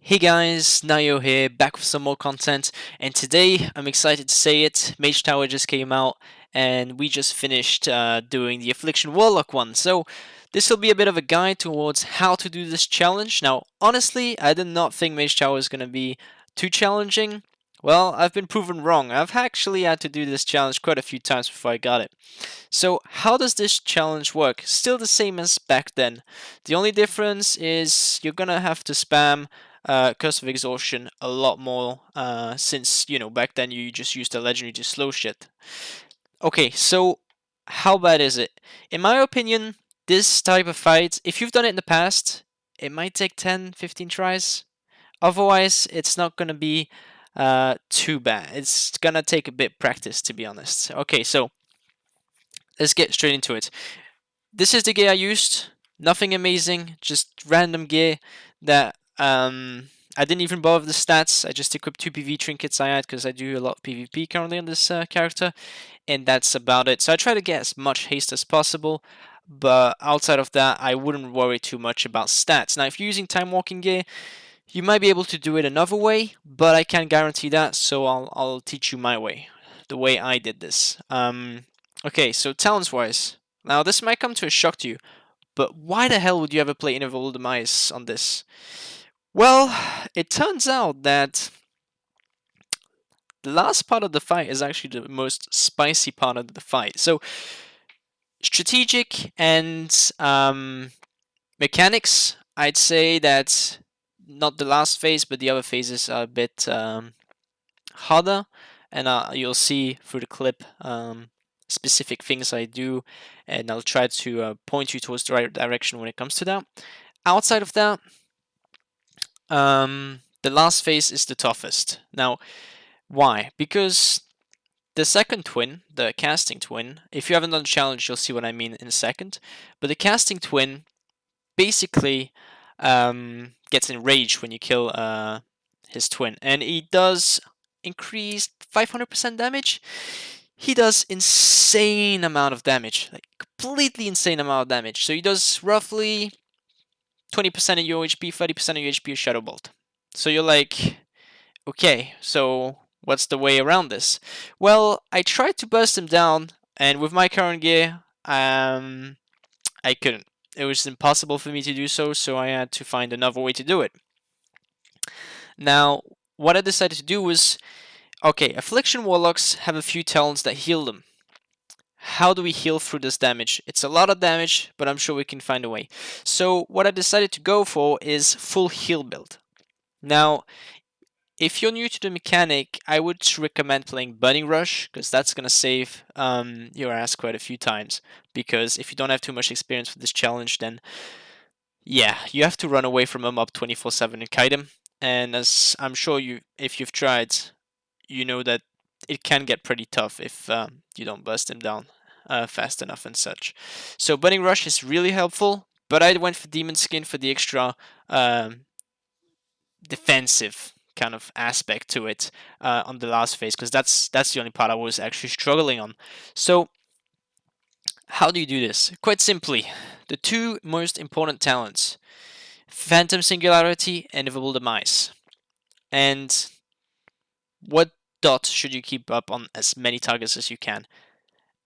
Hey guys, Nayo here, back with some more content, and today I'm excited to say it, Mage Tower just came out, and we just finished doing the Affliction Warlock one, so this will be a bit of a guide towards how to do this challenge. Now, honestly, I did not think Mage Tower was going to be too challenging. Well, I've been proven wrong. I've actually had to do this challenge quite a few times before I got it. So how does this challenge work? Still the same as back then. The only difference is you're gonna have to spam Curse of Exhaustion a lot more since, back then you just used the legendary to slow shit. Okay, so how bad is it? In my opinion, this type of fight, if you've done it in the past, it might take 10, 15 tries. Otherwise, it's not gonna be too bad. It's gonna take a bit practice, to be honest. Okay, so let's get straight into it. This is the gear I used. Nothing amazing, just random gear that I didn't even bother with the stats. I just equipped 2 PV trinkets I had because I do a lot of PvP currently on this character, and that's about it. So I try to get as much haste as possible, but outside of that, I wouldn't worry too much about stats. Now, if you're using time walking gear, you might be able to do it another way, but I can't guarantee that, so I'll teach you my way, the way I did this. Okay, so talents wise. Now, this might come to a shock to you, but why the hell would you ever play Inevitable Demise on this? Well, it turns out that the last part of the fight is actually the most spicy part of the fight. So, strategic and mechanics, I'd say that not the last phase, but the other phases are a bit harder, and you'll see through the clip specific things I do, and I'll try to point you towards the right direction when it comes to that. Outside of that, the last phase is the toughest. Now, why? Because the second twin, the casting twin, if you haven't done the challenge, you'll see what I mean in a second. But the casting twin basically gets enraged when you kill his twin, and he does increased 500% damage. He does insane amount of damage, like completely insane amount of damage. So he does roughly 20% of your HP, 30% of your HP with Shadow Bolt. So you're like, okay, so what's the way around this? Well, I tried to burst him down, and with my current gear, I couldn't. It was impossible for me to do so, so I had to find another way to do it. Now, what I decided to do was, okay, Affliction Warlocks have a few talents that heal them. How do we heal through this damage? It's a lot of damage, but I'm sure we can find a way. So what I decided to go for is full heal build. Now, if you're new to the mechanic, I would recommend playing Burning Rush, because that's going to save your ass quite a few times. Because if you don't have too much experience with this challenge, then yeah, you have to run away from a mob 24/7 and kite him. And as I'm sure if you've tried, you know that it can get pretty tough if you don't burst him down fast enough and such. So Burning Rush is really helpful, but I went for Demon Skin for the extra defensive kind of aspect to it on the last phase, because that's the only part I was actually struggling on. So how do you do this? Quite simply, the two most important talents, Phantom Singularity and Inevitable Demise. And what dot should you keep up on as many targets as you can?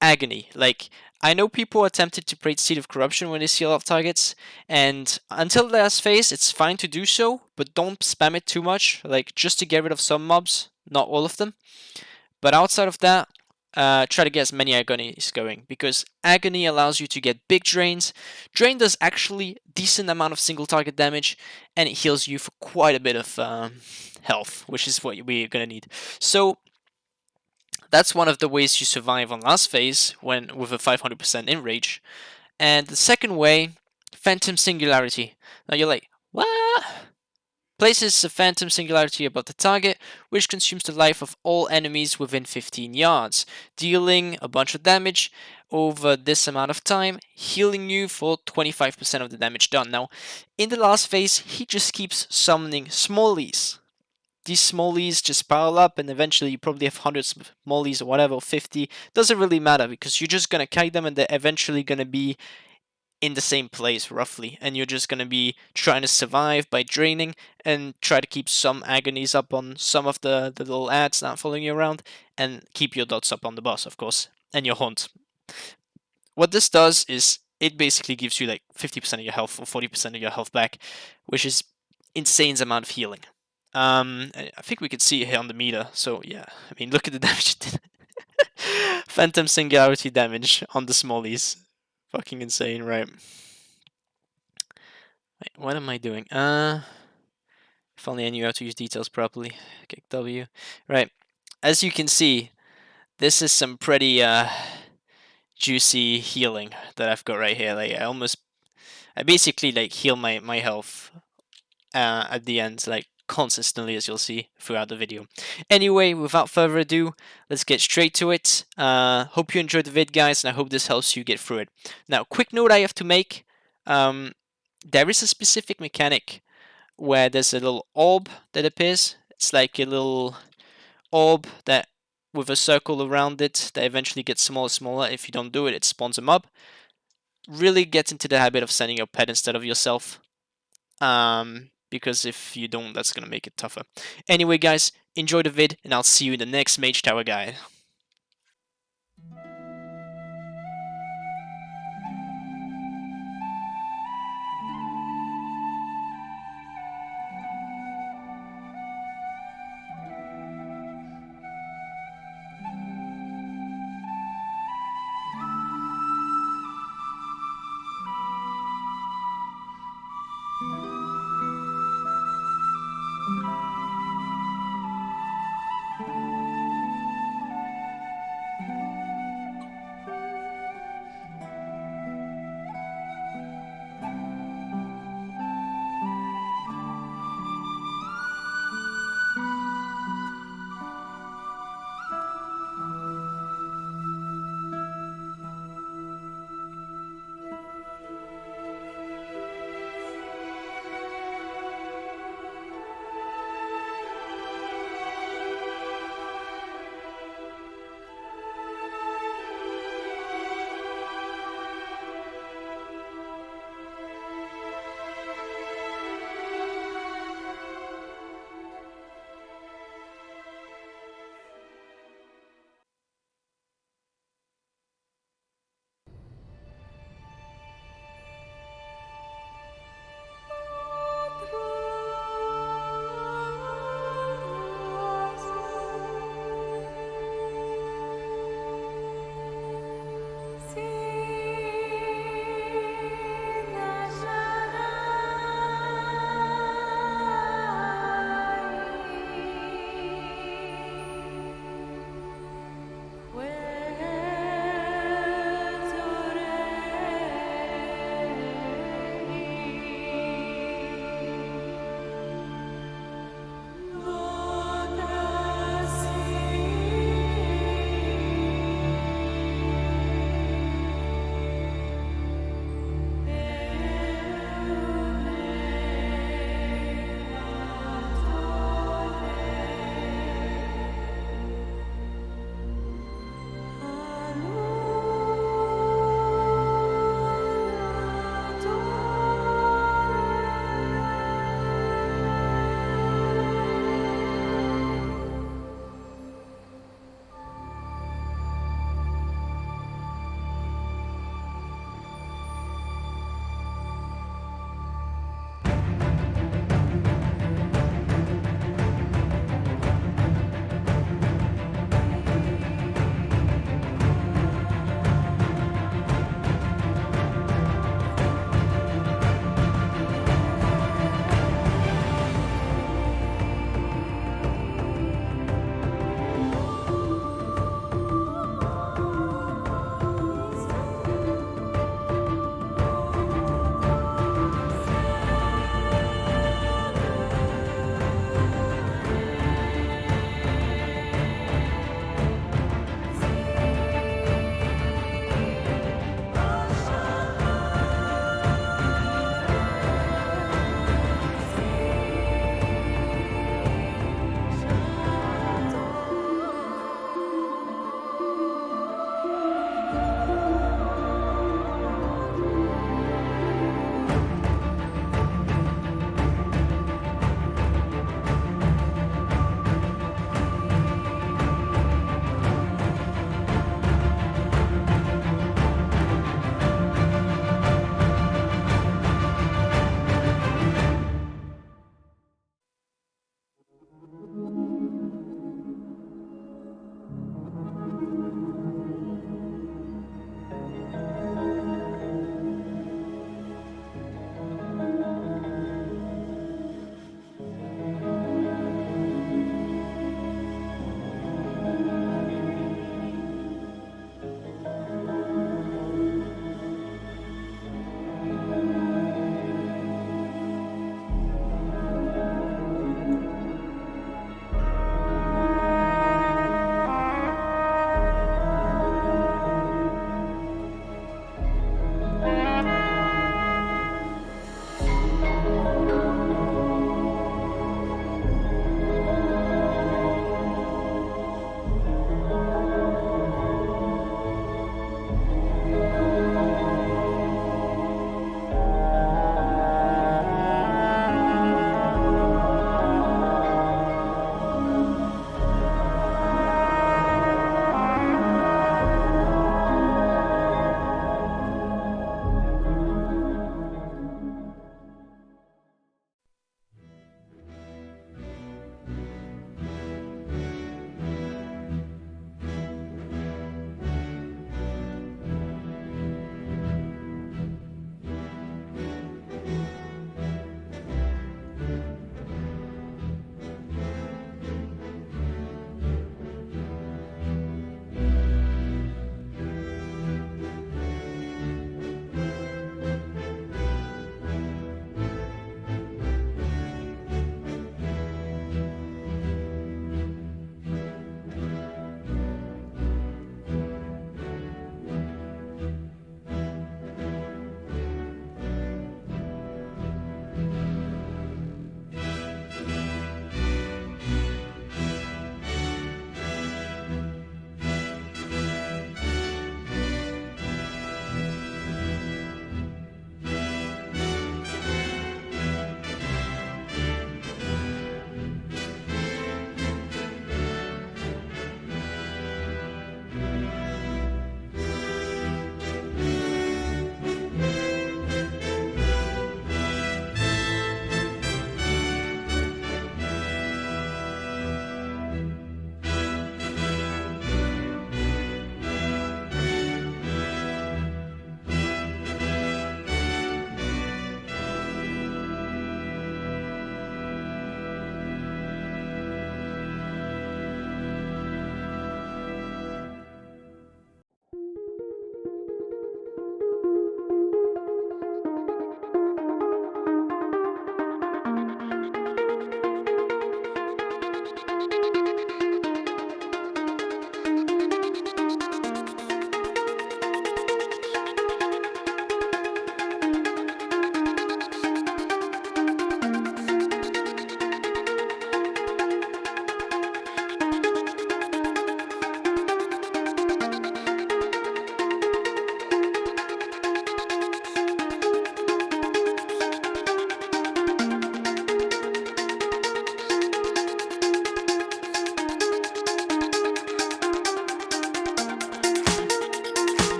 Agony. Like, I know people are tempted to play Seed of Corruption when they see a lot of targets, and until the last phase, it's fine to do so, but don't spam it too much, like, just to get rid of some mobs, not all of them. But outside of that, try to get as many agonies going, because agony allows you to get big drains. Drain does actually decent amount of single target damage, and it heals you for quite a bit of health, which is what we're gonna need. So that's one of the ways you survive on last phase when with a 500% enrage. And the second way, Phantom Singularity. Now you're like, what? Places a Phantom Singularity above the target, which consumes the life of all enemies within 15 yards, dealing a bunch of damage over this amount of time, healing you for 25% of the damage done. Now, in the last phase, he just keeps summoning smallies. These smallies just pile up, and eventually you probably have hundreds of smallies or whatever, 50. Doesn't really matter, because you're just gonna kite them, and they're eventually gonna be in the same place roughly, and you're just going to be trying to survive by draining and try to keep some agonies up on some of the little ads not following you around, and keep your dots up on the boss, of course, and your haunt. What this does is it basically gives you like 50% of your health or 40% of your health back, which is insane amount of healing. I think we could see it here on the meter. So yeah, I mean, look at the damage it did. Phantom Singularity damage on the smallies. Fucking insane, right? Wait, what am I doing? If only I knew how to use details properly. Kick W. Right. As you can see, this is some pretty juicy healing that I've got right here. Like I basically like heal my health at the end, like consistently, as you'll see throughout the video. Anyway, without further ado, let's get straight to it. Hope you enjoyed the vid, guys, and I hope this helps you get through it. Now, quick note I have to make. There is a specific mechanic where there's a little orb that appears. It's like a little orb that with a circle around it that eventually gets smaller and smaller. If you don't do it, it spawns them up. Really get into the habit of sending your pet instead of yourself. Because if you don't, that's gonna make it tougher. Anyway, guys, enjoy the vid, and I'll see you in the next Mage Tower guide.